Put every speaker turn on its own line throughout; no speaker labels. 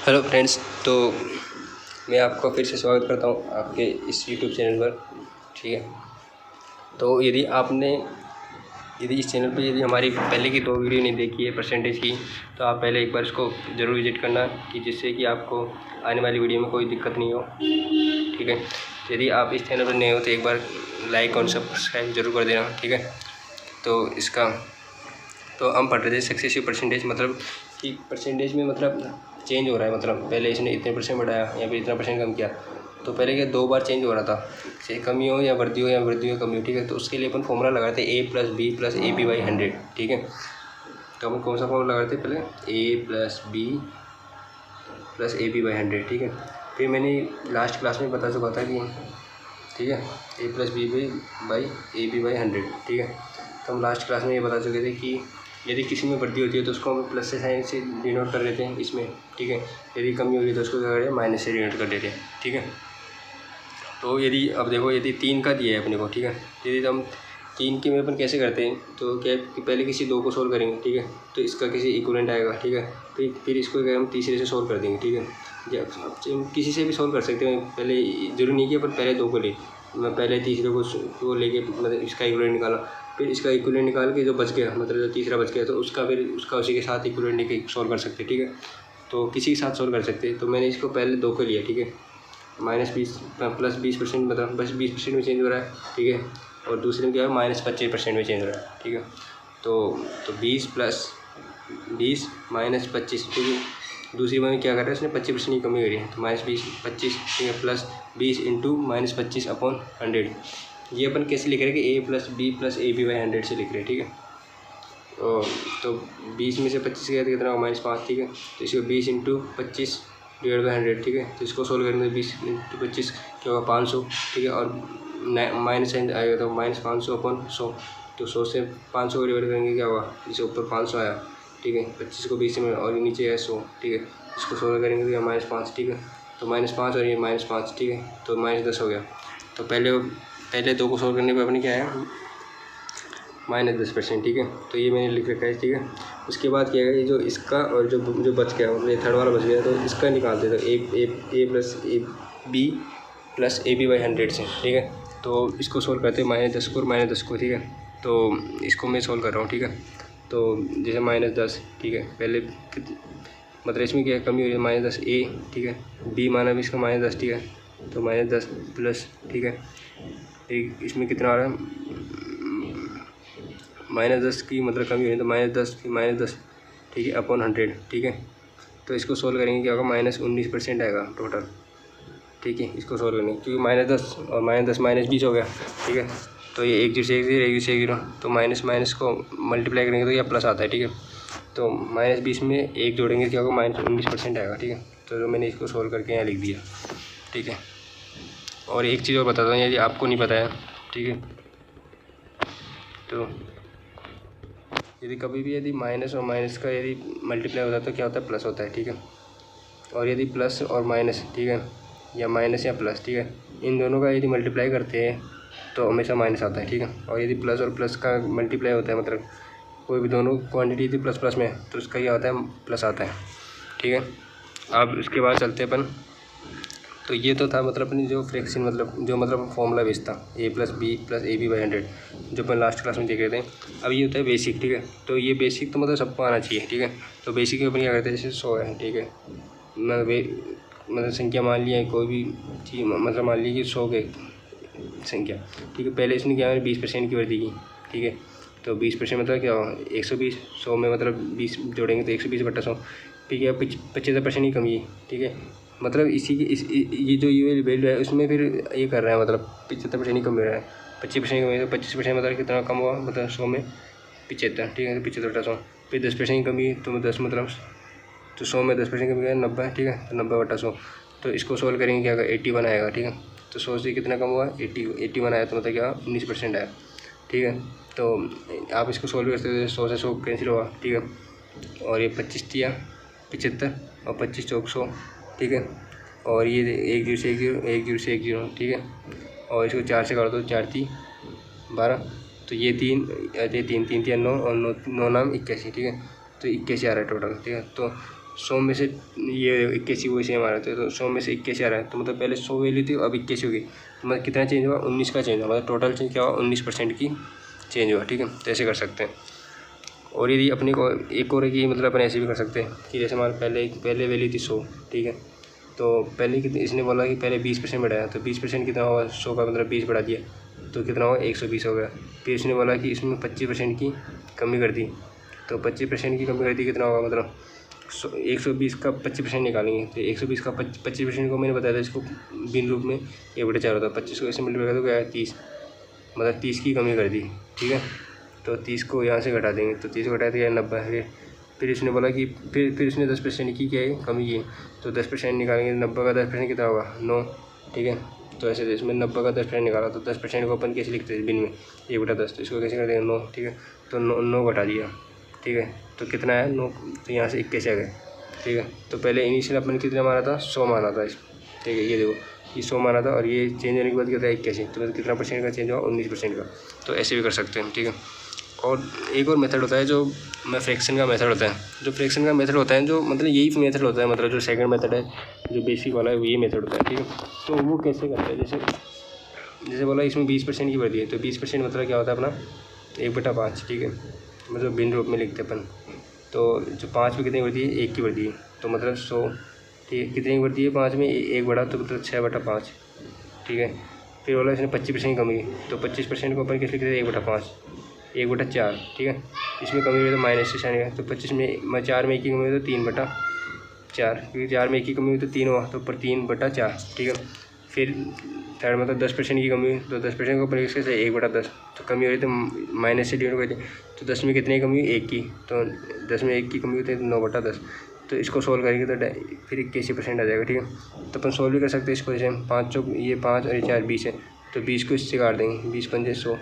Hello friends, तो मैं आपका फिर से स्वागत करता हूँ आपके इस यूट्यूब चैनल पर। ठीक है, तो यदि इस चैनल पर यदि हमारी पहले की 2 वीडियो नहीं देखी है परसेंटेज की, तो आप पहले एक बार इसको ज़रूर विजिट करना कि जिससे कि आपको आने वाली वीडियो में कोई दिक्कत नहीं हो। ठीक है, तो यदि आप इस चैनल पर नए हो तो एक बार लाइक और सब्सक्राइब जरूर कर देना। ठीक है, तो हम पढ़ रहे थे सक्सेसिव परसेंटेज, मतलब कि परसेंटेज में मतलब चेंज हो रहा है, मतलब पहले इसने इतने परसेंट बढ़ाया या फिर इतना परसेंट कम किया, तो पहले क्या 2 बार चेंज हो रहा था, चाहे कमी हो या वृद्धि हो या वृद्धि हो कमी हो। ठीक है, तो उसके लिए अपन फॉर्मूला लगाते थे a+b+ab/100। ठीक है, तो अपन कौन सा फॉर्मूला लगाते थे पहले, a+b+ab/100। ठीक है, फिर मैंने लास्ट क्लास में बता चुका था कि ठीक है a+b/ab/100। ठीक है, तो हम लास्ट क्लास में ये बता चुके थे कि यदि किसी में वृद्धि होती है तो उसको हम प्लस से साइन से डिनोट कर देते हैं इसमें। ठीक है, यदि कमी हो रही है तो उसको क्या करें, माइनस से डिनोट कर देते हैं। ठीक है, तो यदि अब देखो यदि 3 का दिया है अपने को, ठीक है, यदि हम 3 के में अपन कैसे करते हैं, तो क्या कि पहले किसी 2 को सोल्व करेंगे। ठीक है, तो इसका किसी इक्विवेलेंट आएगा। ठीक है, फिर इसको क्या हम तीसरे से सोल्व कर देंगे। ठीक है, किसी से भी सोल्व कर सकते हैं, पहले जरूरी नहीं कि अपन पहले 2 को ले, मैं पहले तीसरे को लेके मतलब इसका इक्विवेलेंट निकाला, फिर इसका इक्विवेलेंट निकाल के जो बच गया, मतलब जो तीसरा बच गया, तो उसका उसी के साथ इक्विवेलेंट सोल्व कर सकते हैं। ठीक है, तो किसी के साथ सोल्व कर सकते हैं, तो मैंने इसको पहले 2 को लिया। ठीक है, -20 +20% मतलब बस 20% में चेंज हो रहा है। ठीक है, और दूसरे में क्या है, -25% में चेंज हो रहा है। ठीक है, तो 20 + 20 - 25। ठीक है, दूसरी बार में क्या कर रहा है, इसने 25% की कमी करी है, तो -20 25। ठीक है, +20 × -25/100। ये अपन कैसे लिख रहे हैं कि a+b+ab/100 से लिख रहे हैं। ठीक है, तो 20 में से 25 गया तो कितना होगा, -5। ठीक है, तो इसको 20 × 25/100। ठीक है, तो इसको सोल्व करेंगे, 20 × 25 क्या होगा, 500। ठीक है, और माइनस साइन आएगा तो -500/100, तो 100 से 500 को डिवाइड करेंगे क्या होगा, जिससे ऊपर 500 आया। ठीक है, 25 को 20 में और नीचे है 100। ठीक है, इसको सोल्व करेंगे तो -5। ठीक है, तो -5 और ये -5। ठीक है, तो -10 हो गया। तो पहले 2 को सोल्व करने पर अपने क्या है, -10%। ठीक है, तो ये मैंने लिख रखा है। ठीक है, उसके बाद क्या है, जो इसका और जो बच गया, मतलब ये थर्ड वाला बच गया, तो इसका निकालते तो a+b+ab/100 से। ठीक है, तो इसको सोल्व करते हैं -10 को और -10 को। ठीक है, तो इसको मैं सोल्व कर रहा हूँ। ठीक है, तो जैसे -10। ठीक है, पहले मतलब इसमें क्या कमी हुई है, -10a। ठीक है, b माना भी इसका -10। ठीक है, तो -10 प्लस। ठीक है, इसमें कितना आ रहा है, -10 की मतलब कमी हुई है, तो -10। ठीक है, /100। ठीक है, तो इसको सोल्व करेंगे क्या होगा, -19% आएगा टोटल। ठीक है, इसको सोल्व करेंगे क्योंकि -10 और -10 -20 हो गया। ठीक है, तो ये 1 0 से 1 0, 1 से 1 0, तो माइनस को मल्टीप्लाई करेंगे तो यह प्लस आता है। ठीक है, तो -20 में 1 जोड़ेंगे क्या होगा, -19% आएगा। ठीक है, तो मैंने इसको सोल्व करके यहाँ लिख दिया। ठीक है, और एक चीज़ और बताता हूँ यदि आपको नहीं पता है। ठीक है, तो यदि कभी भी यदि माइनस और माइनस का यदि मल्टीप्लाई होता है तो क्या होता है, प्लस होता है। ठीक है, और यदि प्लस और माइनस, ठीक है, या माइनस या प्लस, ठीक है, इन दोनों का यदि मल्टीप्लाई करते हैं तो हमेशा माइनस आता है। ठीक है, और यदि प्लस और प्लस का मल्टीप्लाई होता है, मतलब कोई भी दोनों क्वांटिटी यदि प्लस प्लस में, तो उसका क्या होता है, प्लस आता है। ठीक है, अब इसके बाद चलते हैं अपन। तो ये तो था मतलब अपनी जो फ्रैक्शन मतलब फॉर्मूला बेस था, a+b+ab/100, जो अपन लास्ट क्लास में देख रहे थे। अब ये होता है बेसिक। ठीक है, तो ये बेसिक तो मतलब सबको आना चाहिए। ठीक है, तो बेसिक में अपन क्या करते हैं, जैसे 100 है। ठीक है, मतलब संख्या मान लिया है कोई भी चीज़, मतलब मान लीजिए 100 के संख्या। ठीक है, पहले इसने क्या है, 20% की वृद्धि की। ठीक है, तो 20% मतलब क्या होगा, 120। 100 में मतलब 20 जोड़ेंगे तो 120/100। ठीक है, 75% की कमी है। ठीक है, मतलब इसी की ये जो ये वैल्यू है उसमें फिर ये कर रहा है, मतलब 75% ही कम हो रहा है। 25% कमी है तो 25% मतलब कितना कम हुआ, मतलब 100 में 75। ठीक है, तो 75/100। फिर 10% की कमी, तो 10 मतलब तो 100 में 10% कमी है 90। ठीक है, तो 90/100। तो इसको सोल्व करेंगे क्या, 81 आएगा। ठीक है, तो 100 से कितना कम हुआ, 81 आया, तो मतलब क्या 19% आया। ठीक है, तो आप इसको सोल्व करते हो, 100 से 100 कैंसिल हुआ। ठीक है, और ये 25 दिया 75 और 25 चौक 100। ठीक है, और ये 1 0 से 1 0, 1 0 से 1 0। ठीक है, और इसको 4 से काट दो, 4 3 12, तो ये 3 3 9 और 9 9 9 81। ठीक है, तो 81 आ रहा है टोटल। ठीक है, तो 100 में से ये 81 वैसे हमारा तो 100 में से 81 आ रहा है, तो मतलब पहले 100 वैल्यू थी अब 81 होगी, तो मतलब कितना चेंज हुआ, 19 का चेंज हुआ, मतलब टोटल चेंज क्या हुआ, 19% की चेंज हुआ। ठीक है, तो ऐसे कर सकते हैं। और यदि अपने को एक और की मतलब अपन ऐसे भी कर सकते हैं कि जैसे हमारे पहले वैल्यू थी 100, ठीक है, तो पहले कितनी इसने बोला कि पहले 20% बढ़ाया, तो 20% कितना हुआ, 100 का मतलब 20 बढ़ा दिया तो कितना हुआ, 120 हो गया। फिर इसने बोला कि इसमें 25% की कमी कर दी, तो 25% की कमी कर दी कितना होगा, मतलब 120 का 25% निकालेंगे, तो 120 का 25% को मैंने बताया था इसको बिन रूप में 1/4 होता है, 25 को ऐसे मल्टीप्लाई कर दो क्या है 30, मतलब 30 की कमी कर दी। ठीक है, तो 30 को यहाँ से घटा देंगे, तो 30 को घटा दिया 90। फिर इसने बोला कि फिर इसने 10% की क्या है कमी की, तो 10% निकालेंगे, 90 का 10% कितना होगा 9। ठीक है, तो ऐसे इसमें 90 का 10% निकाला, तो 10% को अपन कैसे लिखते हैं बिन में 1/10, तो इसको कैसे कर देंगे 9। ठीक है, तो 9 घटा दिया। ठीक है, तो कितना है 9, तो यहाँ से 21 आ गए। ठीक है, तो पहले इनिशियल अपन कितना माना था, 100 माना था। ठीक है, ये देखो ये 100 माना था और ये चेंज होने के बाद कितना है 81, तो मतलब कितना परसेंट का चेंज हुआ, 19% का। तो ऐसे भी कर सकते हैं। ठीक है, और एक और मेथड होता है जो फ्रैक्शन का मेथड होता है, जो फ्रैक्शन का मेथड होता है, जो मतलब यही मेथड होता है, मतलब जो सेकंड मेथड है जो बेसिक वाला है ये मेथड होता है। ठीक है, तो वो कैसे करते हैं, जैसे बोला इसमें 20% की वृद्धि है, तो 20% मतलब क्या होता है अपना 1/5। ठीक है, मतलब बिन रूप में लिखते अपन, तो जो 5 में कितनी वृद्धि है, 1 की वृद्धि है, तो मतलब 100। ठीक है, कितनी वृद्धि है 5 में, 1 बढ़ा, तो मतलब 6/5। ठीक है, फिर बोला इसने 25% कमी, तो 25% को अपन कैसे लिखते हैं 1/5, 1/4। ठीक है, इसमें कमी हुई तो माइनस से साइन है, तो 25 में 4 में 1 की कमी हुई तो 3/4, क्योंकि 4 में 1 की कमी हुई तो 3 हुआ, तो ऊपर 3/4। ठीक है, फिर थर्ड मतलब 10% की कमी हुई, तो 10% को अपन कैसे 1/10, तो कमी हो रही तो माइनस से डिवाइड कर दिया, तो 10 में कितनी कमी हुई 1 की, तो 10 में 1 की कमी हुई तो 9/10। तो इसको सोल्व करेंगे तो फिर 81% आ जाएगा। ठीक है, तो अपन सोल्व भी कर सकते हैं इसको, जैसे 5 चौक ये 5 और ये 4 20 है, तो 20 को इससे काट देंगे, 20 पंजे 100।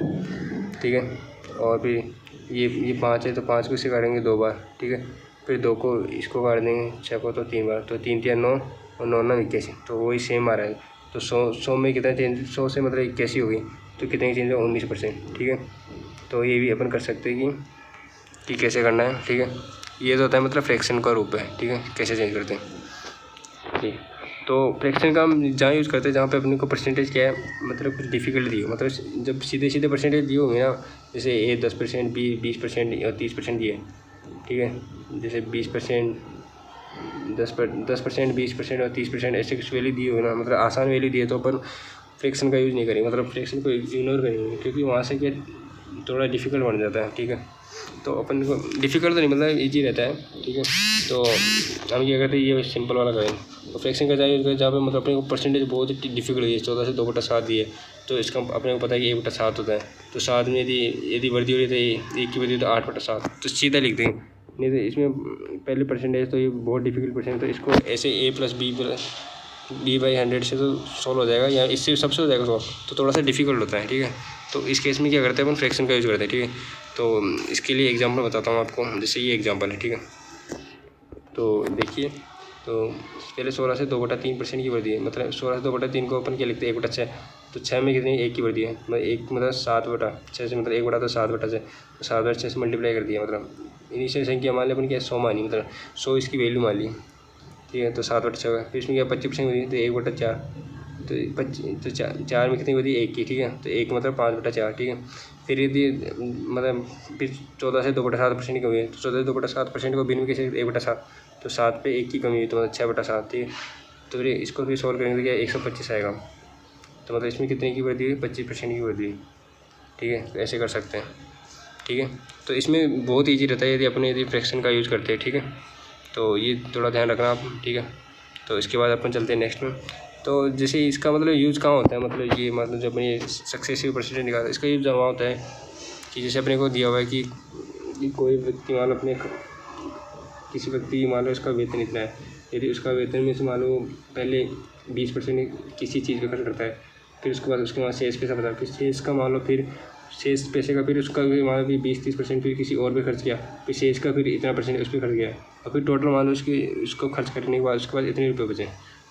ठीक है, और फिर ये 5 है, तो 5 को इससे काटेंगे 2 बार। ठीक है, फिर 2 को इसको काट देंगे 6 को, तो 3 बार, तो 3 3 9 और 9 9 81, तो वही सेम आ रहा है। तो 100 में कितना चेंज, 100 से मतलब 81 होगी, तो कितने चेंज हुआ 19%। ठीक है, तो ये भी अपन कर सकते हैं कि कैसे करना है। ठीक है, ये तो होता है मतलब फ्रैक्शन का रूप है। ठीक है, कैसे चेंज करते हैं। ठीक, तो फ्रैक्शन का हम जहाँ यूज़ करते हैं जहाँ पे अपने को परसेंटेज क्या है, मतलब कुछ डिफ़िकल्ट दी हो, मतलब जब सीधे सीधे परसेंटेज दिए होंगे ना, जैसे ए 10%, बी 20% और 30% दिए। ठीक है, जैसे 20%, 10%, 20% और 30% ऐसे कुछ वैल्यू दी हो ना, मतलब आसान वैल्यू दी है, तो अपन फ्रैक्शन का यूज़ नहीं करेंगे, मतलब फ्रैक्शन को इग्नोर करेंगे, क्योंकि वहाँ से क्या थोड़ा डिफ़िकल्ट बन जाता है। ठीक है, तो अपन को डिफ़िकल्ट तो नहीं, मतलब ईजी रहता है। ठीक है, तो हम क्या करते हैं, ये सिंपल वाला करें, तो फ्रैक्शन का चाहिए जहाँ पे मतलब अपने को परसेंटेज बहुत ही डिफिकल्ट है, 14 से 2/7 दिए, तो इसका अपने को पता है कि 1/7 होता है, तो 7 में यदि वृद्धि हो रही है 1 की वृद्धि तो 8/7, तो सीधा लिख देंगे। नहीं तो इसमें पहले परसेंटेज तो ये बहुत डिफिकल्ट परसेंटेज, तो इसको ऐसे a+b/100 से तो सॉल्व हो जाएगा, या इससे सबसे हो जाएगा सॉल्व, तो थोड़ा सा डिफिकल्ट होता है। ठीक है, तो इस केस में क्या करते हैं अपन फ्रैक्शन का यूज़ करते हैं। ठीक है, तो इसके लिए एग्जांपल बताता हूँ आपको, जैसे ये एग्जांपल है। ठीक है, तो देखिए, तो पहले 16 से 2/3% की वृद्धि है, मतलब 16 से 2/3 को अपन क्या लिखते हैं 1/6, तो 6 में कितनी 1 की वृद्धि है, मतलब 1 मतलब 7/6 से, मतलब 1/, तो 7/6, तो 7/6 से मल्टीप्लाई कर दिया, मतलब इनिशियल संख्या मान ली अपन क्या 100 मानी, मतलब 100 इसकी वैल्यू मान ली। ठीक है, तो 7/6 होगा, फिर इसमें क्या 25% वृद्धि, तो 1/4, तो 25, तो 4 में कितनी वृद्धि 1 की। ठीक है, तो 1 मतलब 5/4। ठीक है, फिर यदि मतलब फिर 14 से 2/7% की कमी है, तो 14 से 2/7% को बिन में कैसे 1/7, तो 7 पे 1 की कमी हुई, तो मतलब 6/7। ठीक है, तो फिर इसको फिर सॉल्व करेंगे तो क्या 125 आएगा, तो मतलब इसमें कितने की वृद्धि हुई 25% की वृद्धि हुई। ठीक है, तो ऐसे कर सकते हैं। ठीक है, तो इसमें बहुत ईजी रहता है यदि फ्रैक्शन का यूज़ करते हैं। ठीक है, तो ये थोड़ा ध्यान रखना आप। ठीक है, तो इसके बाद अपन चलते हैं नेक्स्ट में। तो जैसे इसका मतलब यूज़ कहाँ होता है, मतलब ये मतलब जब ये सक्सेसिव परसेंटेज निकालता है, इसका यूज़ जहाँ होता है कि जैसे अपने को दिया हुआ है कि कोई व्यक्ति मान लो अपने किसी व्यक्ति मान लो इसका वेतन इतना है, यदि उसका वेतन में से मान लो पहले 20% किसी चीज़ पे खर्च करता है, फिर उसके बाद शेष पैसा बता, फिर शेष का मान लो फिर शेष पैसे का फिर उसका मान लो भी 20-30% फिर किसी और पे खर्च किया, फिर शेष का फिर इतना परसेंट उस पर खर्च गया, और फिर टोटल मान लो उसको खर्च करने के बाद उसके बाद इतने रुपये बचे।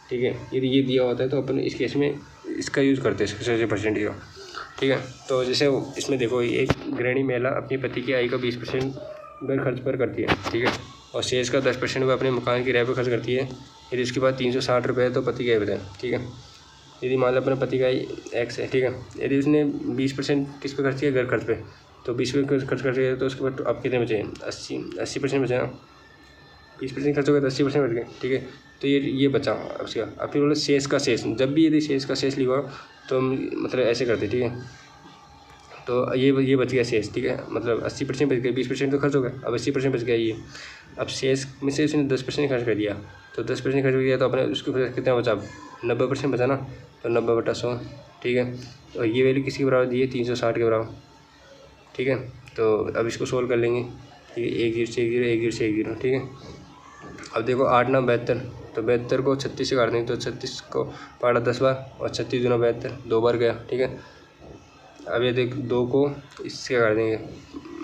ठीक है, यदि ये दिया होता है तो अपन इस केस में इसका यूज़ करते हैं सक्सेसिव परसेंटेज का। ठीक है, तो जैसे इसमें देखो एक गृहिणी महिला अपनी पति की आय का 20% घर खर्च पर करती है। ठीक है, और शेष का 10% वो अपने मकान किराए पर खर्च करती है। यदि उसके पास 360 रुपये है तो पति का बताएं, ठीक है। यदि मान लो अपने पति का एक्स है, ठीक है। यदि उसने 20% किस पे खर्च किया, घर खर्च पे, तो 20% खर्च कर दिया तो उसके बाद अब कितने बचे, 80% बचे ना। 20% खर्च हो गया तो 80% बच गए, ठीक है। तो ये बचा उसका। अब फिर बोले शेष का शेष, जब भी यदि शेष का शेष लिखा तो मतलब ऐसे करते, ठीक है। तो ये बच गया शेष, ठीक है। मतलब 80% बच गया, 20% तो खर्च हो गया, अब 80% बच गया ये। अब शेष में से उसने 10% खर्च कर दिया, तो 10% खर्च कर दिया तो अपने उसके फिर कितना बचा, 90% बचा ना। तो 90/100, ठीक है। और ये वैल्यू किसके बराबर दी है, 360 के बराबर, ठीक है। तो अब इसको सोल्व कर लेंगे, ठीक है। 1 0 से 1 0, 1 0 से 1 0, ठीक है। अब देखो 8 9 72, तो 72 को 36 से काट देंगे, तो 36 को पाड़ा 10 बार, और 36 दूना 72, 2 बार गया, ठीक है। अब ये देख 2 को इससे काट देंगे,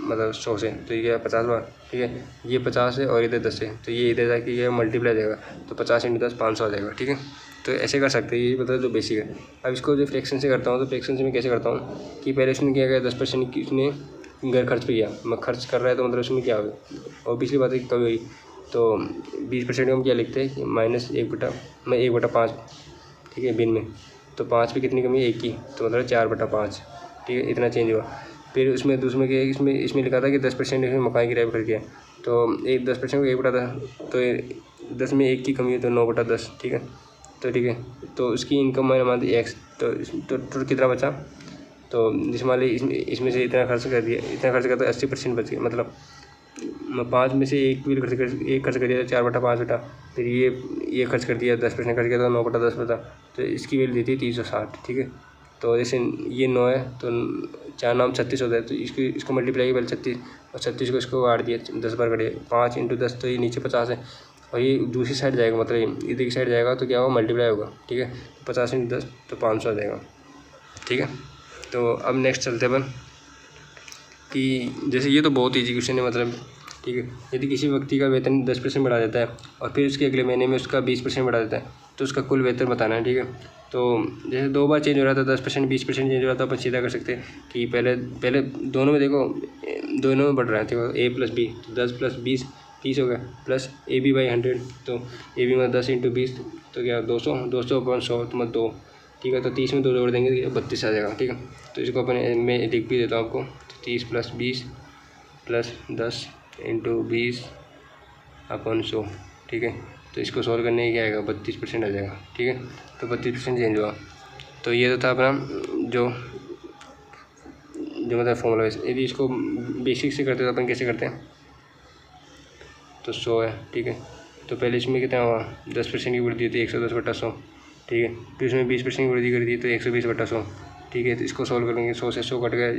मतलब 100 से, तो ये गया 50 बार, ठीक है। ये 50 है और इधर 10 है, तो ये इधर जाके ये मल्टीप्लाई जाएगा, तो 50 × 10 500 आ जाएगा, ठीक है। तो ऐसे कर सकते हैं, ये मतलब जो बेसिक है। अब इसको जो फ्रैक्शन से करता हूँ, तो फ्रैक्शन से मैं कैसे करता हूँ कि पहले उसने क्या किया, 10% की उसने घर खर्च पे किया, मैं खर्च कर रहा है तो मतलब उसमें क्या होगा, और पिछली बात है कभी हुई, तो 20% को हम क्या लिखते हैं कि -1/5, ठीक है, बिन में। तो 5 पे कितनी कमी है, 1 की, तो मतलब 4/5, ठीक है। इतना चेंज हुआ। फिर उसमें दूसरे के इसमें लिखा था कि 10% इसमें मकान किराए पर खर्च किया, तो 10% को 1/10, तो 10 में 1 की कमी है, तो 9/10, ठीक है। तो ठीक है, तो उसकी इनकम मैंने मान दी एक्स, तो कितना बचा, तो जिस मान ली इसमें से इतना खर्च कर दिया, इतना खर्च करता 80% बच गया, मतलब 5 में से 1 खर्च कर दिया, तो 4/5 बेटा। फिर ये खर्च कर दिया, 10% खर्च किया, तो 9/10 बता। तो इसकी वैल्यू दी थी 360, ठीक है। तो जैसे ये 9 है, तो 4 9 36 होता है, तो इसको मल्टीप्लाई किया पहले 36, और 36 को इसको काट दिया, 10 बार करिए, 5 × 10, तो ये नीचे 50 है, और ये दूसरी साइड जाएगा, मतलब इधर की साइड जाएगा, तो क्या होगा, मल्टीप्लाई होगा, ठीक है। 50 × 10 तो 500 आ जाएगा, ठीक है। तो अब नेक्स्ट चलते हैं अपन कि जैसे ये तो बहुत ईजी क्वेश्चन है, मतलब ठीक है। यदि किसी व्यक्ति का वेतन 10% बढ़ा देता है और फिर उसके अगले महीने में उसका 20% बढ़ा देता है, तो उसका कुल वेतन बताना है, ठीक है। तो जैसे 2 बार चेंज हो रहा था, 10% 20% चेंज हो रहा था, अपन सीधा कर सकते हैं कि पहले दोनों में देखो, दोनों में बढ़ रहा है, देखो A + B, तो 10 + 20 30 हो गया, प्लस AB/100, तो AB में 10 × 20, तो क्या 200, 200/100 तो 2, ठीक है। तो 30 में 2 जोड़ देंगे तो 32 आ जाएगा, ठीक है। तो इसको अपन मैं लिख भी देता हूँ आपको, 30 + 20 + 10 × 20/100, ठीक है। तो इसको सॉल्व करने क्या आएगा, 32% आ जाएगा, ठीक है। तो 32% चेंज हुआ। तो ये तो था अपना जो मतलब फॉर्मूला। यदि इसको बेसिक से करते तो अपन कैसे करते हैं, तो 100 है, ठीक है। तो पहले इसमें कितना हुआ, 10% की वृद्धि थी, 110/100, ठीक है। फिर इसमें 20% की वृद्धि कर दी, तो 120/100, ठीक है। तो इसको सॉल्व करेंगे, 100 से 100 कट गया,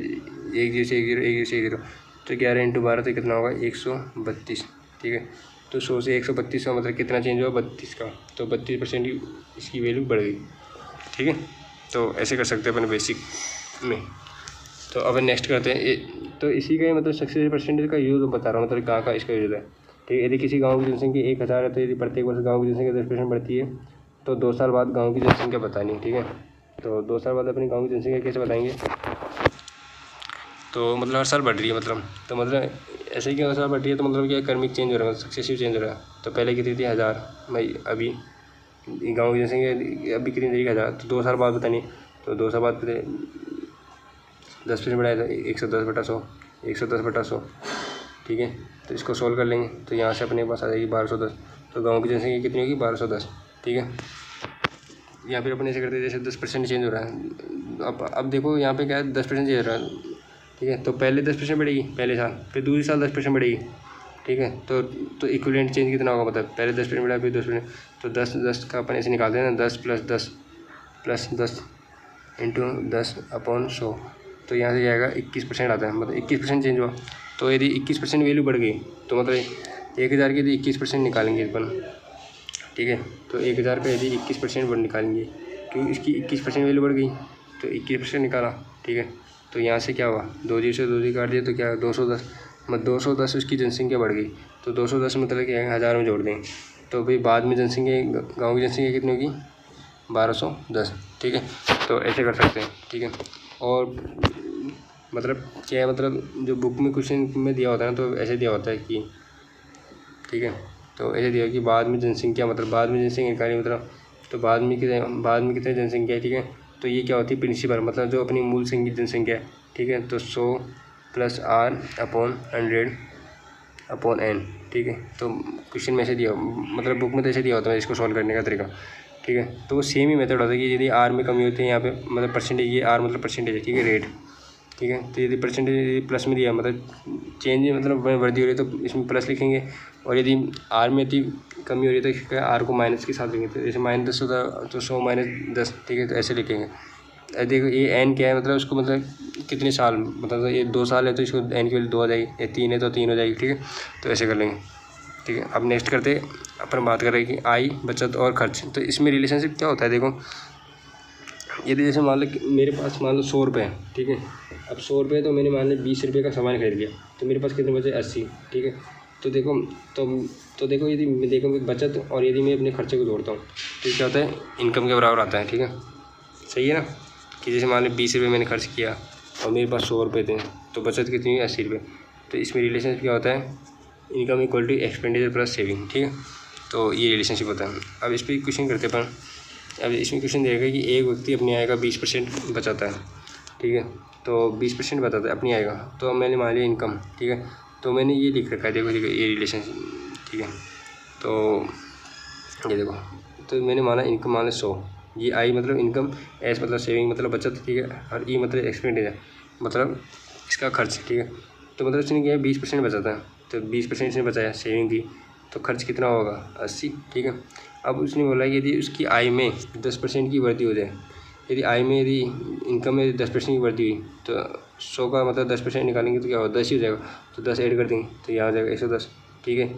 1 0 से 1 0, 1 0 से 1 0, तो 11 × 12 तो कितना होगा, 132, ठीक है। तो 100 से 132 का मतलब कितना चेंज हुआ, 32 का, तो 32% की इसकी वैल्यू बढ़ गई, ठीक है। तो ऐसे कर सकते हैं अपने बेसिक में। तो अब नेक्स्ट करते हैं, तो इसी का मतलब सक्सेस परसेंटेज का यूज़ बता रहा हूँ, मतलब कहाँ का इसका यूज़ है, ठीक है। यदि किसी गाँव की जनसंख्या 1000 है, तो यदि प्रत्येक वर्ष गाँव की जनसंख्या 10% बढ़ती है, तो 2 साल बाद गाँव की जनसंख्या बतानी है, ठीक है। तो 2 साल बाद अपनी गाँव की जनसंख्या कैसे बताएंगे, तो मतलब हर साल बढ़ रही है, मतलब ऐसे ही कि हर साल बढ़ रही है, तो मतलब क्या क्रमिक चेंज हो रहा है, सक्सेसिव चेंज हो रहा है। तो पहले कितनी थी 1000, भाई अभी गाँव की जनसंख्या अभी कितनी तरीके 1000, तो 2 साल बाद बतानी, तो 2 साल बाद 10% बढ़ाया था, 110/100, 110/100, ठीक है। तो इसको सोल्व कर लेंगे, तो यहाँ से अपने पास आ जाएगी 1210। तो गाँव की जनसंख्या कितनी होगी, 1210, ठीक है। या फिर अपन ऐसे करते हैं, जैसे 10% चेंज हो रहा है, अब देखो यहाँ पे क्या है, 10% चेंज हो रहा है, ठीक है। तो पहले 10% बढ़ेगी पहले साल, फिर दूसरे साल 10% बढ़ेगी, ठीक है। तो इक्विवेलेंट चेंज कितना होगा, मतलब पहले 10% बढ़ा, फिर 10%, तो 10 का अपन ऐसे निकालते हैं ना, 10 + 10 + 10 × 10/100, तो यहाँ से जाएगा 21% आता है, मतलब 21% चेंज हुआ। तो यदि 21% वैल्यू बढ़ गई, तो मतलब 1000 की यदि 21% निकालेंगे अपन, ठीक है। तो 1000 का यदि 21% निकालेंगे, क्योंकि इसकी 21% वैल्यू बढ़ गई, तो 21% निकाला, ठीक है। तो यहाँ से क्या हुआ, 2 0 से 2 0 काट दिया, तो क्या 210, मतलब 210 उसकी जनसंख्या बढ़ गई, तो 210 मतलब क्या है, 1000 में जोड़ दें, तो भाई बाद में जनसंख्या गाँव की जनसंख्या कितनी होगी, 1210, ठीक है। तो ऐसे कर सकते हैं, ठीक है। और मतलब क्या है, मतलब जो बुक में क्वेश्चन में दिया होता है ना, तो ऐसे दिया होता है कि ठीक है। तो ऐसे दिया कि बाद में जनसंख्या, मतलब बाद में जनसंख्या निकाली, मतलब तो बाद में कितने जनसंख्या है, ठीक है। तो ये क्या होती है, प्रिंसिपल, मतलब जो अपनी मूल जनसंख्या है, ठीक है। तो 100 + R/100/n, ठीक है। तो क्वेश्चन में ऐसे दिया, मतलब बुक में तो ऐसे दिया होता है इसको सॉल्व करने का तरीका, ठीक है। तो वो सेम ही मेथड होता है कि यदि आर में कमी होती है यहाँ पे, मतलब परसेंटेज, ये आर मतलब परसेंटेज है, ठीक है, रेट, ठीक है। तो यदि परसेंटेज प्लस में दिया, मतलब चेंज मतलब वृद्धि हो रही है तो इसमें प्लस लिखेंगे, और यदि आर में यदि कमी हो रही है तो इसका आर को माइनस के साथ लिखेंगे। तो जैसे -10 होता है तो 100 - 10, ठीक है। तो ऐसे लिखेंगे। देखो ये एन क्या है, मतलब उसको मतलब कितने साल, मतलब ये 2 साल है तो इसको एन की वैल्यू 2 आ जाएगी, या 3 है तो 3 हो जाएगी, ठीक है। तो ऐसे कर लेंगे, ठीक है। अब नेक्स्ट करते अपन बात कर रहे हैं कि आई, बचत और खर्च। तो इसमें रिलेशनशिप क्या होता है, देखो यदि जैसे मान लो मेरे पास मान लो 100 रुपये है, ठीक है। अब 100 रुपये तो मैंने मान लो 20 रुपये का सामान खरीद लिया, तो मेरे पास कितने बचे, 80, ठीक है। तो देखो तो देखो यदि देखो बचत और यदि मैं अपने खर्चे को जोड़ता हूँ तो क्या होता है, इनकम के बराबर आता है, ठीक है। सही है ना, कि जैसे मान लो 20 रुपये मैंने खर्च किया और मेरे पास 100 रुपये थे, तो बचत कितनी है, 80 रुपये। तो इसमें रिलेशनशिप क्या होता है, income equal to expenditure plus saving, ठीक है। तो ये रिलेशनशिप होता है। अब इस पर क्वेश्चन करते हैं अपन। अब इसमें क्वेश्चन देगा कि एक व्यक्ति अपनी आय का 20% बचाता है, ठीक है। तो 20% बचाता है अपनी आय का। तो मैंने मान लिया इनकम, ठीक है। तो मैंने ये लिख रखा है, देखो ठीक है, ये रिलेशनशिप, ठीक है। तो ये देखो, तो मैंने माना इनकम माना 100, ये आई मतलब इनकम, एस मतलब सेविंग मतलब बचत, ठीक है। और ई मतलब एक्सपेंडिचर मतलब इसका खर्च, ठीक है। तो मतलब इसने क्या है, 20% बचाता है, तो 20% इसने बचाया सेविंग की, तो खर्च कितना होगा, 80, ठीक है। अब उसने बोला कि यदि उसकी आय में 10% की वृद्धि हो जाए, यदि आय में यदि इनकम में 10% की वृद्धि हुई, तो 100 का मतलब 10% निकालेंगे तो क्या होगा, 10 ही हो जाएगा। तो 10 ऐड कर देंगे तो यहाँ हो जाएगा 110, ठीक है।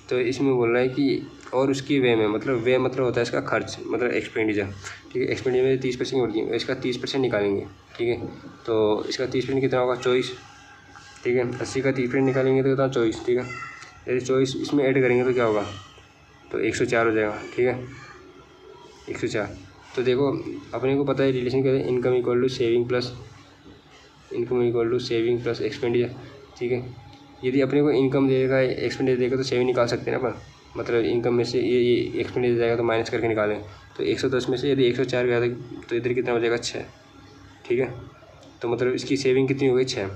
तो इसमें बोल रहा है कि और उसकी वे में, मतलब वे मतलब होता है इसका खर्च, मतलब एक्सपेंडिचर, ठीक है। एक्सपेंडिचर में 30% की वृद्धि, इसका 30% निकालेंगे, ठीक है। तो इसका 30% कितना होगा, 24, ठीक है। 80 का 30% निकालेंगे तो कितना, 24, ठीक है। यदि 24 इसमें ऐड करेंगे तो क्या होगा, तो 104 हो जाएगा, ठीक है, 104। तो देखो अपने को पता है रिलेशन क्या है, income equal to saving plus expenditure, ठीक है। यदि अपने को इनकम देगा, एक्सपेंडिचर देगा तो सेविंग निकाल सकते हैं ना अपन, मतलब इनकम में से ये एक्सपेंडिचर जाएगा तो माइनस करके निकालें। तो 110 में से यदि 104 गया तो इधर कितना हो जाएगा, 6, ठीक है। तो मतलब इसकी सेविंग कितनी हो गई, 6,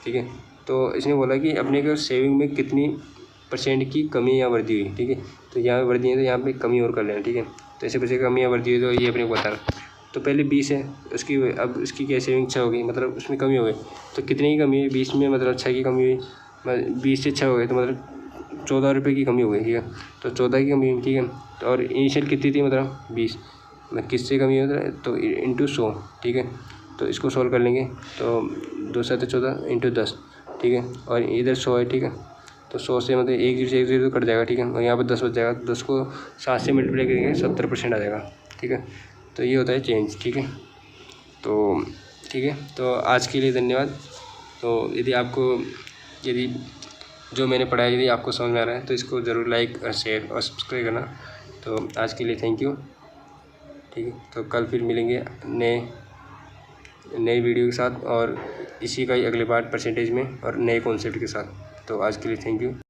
ठीक है। तो इसने बोला कि अपने को सेविंग में कितनी % की कमी या वृद्धि हुई, ठीक है। तो यहाँ पे वृद्धि है तो यहाँ पे कमी और कर लेना, ठीक है। तो ऐसे बचे कमी या वृद्धि हुई तो ये अपने को बता रहा। तो पहले 20 है उसकी, अब उसकी क्या सेविंग 6 हो गई, मतलब उसमें कमी हो गई। तो कितने की कमी हुई, 20 में मतलब 6 की कमी हुई, 20 से 6 हो गए तो मतलब 14 रुपये की कमी हो गई, ठीक है। तो 14 की कमी हुई, ठीक है। तो और इनिशियल कितनी थी, मतलब 20, मतलब किससे कमी होता है, तो इंटू 100, ठीक है। तो इसको सॉल्व कर लेंगे तो 2 7 14 इंटू 10, ठीक है। और इधर 100 है, ठीक है। तो 100 से मतलब 1 0 से 1 0 कट जाएगा, ठीक है। और यहाँ पर 10 बच जाएगा, 10 को 7 से मल्टीप्लाई करेंगे 70% आ जाएगा, ठीक है। तो ये होता है चेंज, ठीक है। तो ठीक है, तो आज के लिए धन्यवाद। तो यदि जो मैंने पढ़ाया यदि आपको समझ में आ रहा है तो इसको ज़रूर लाइक और शेयर और सब्सक्राइब करना। तो आज के लिए थैंक यू, ठीक है। तो कल फिर मिलेंगे नए वीडियो के साथ और इसी का ही अगले पार्ट परसेंटेज में और नए कॉन्सेप्ट के साथ। तो आज के लिए थैंक यू।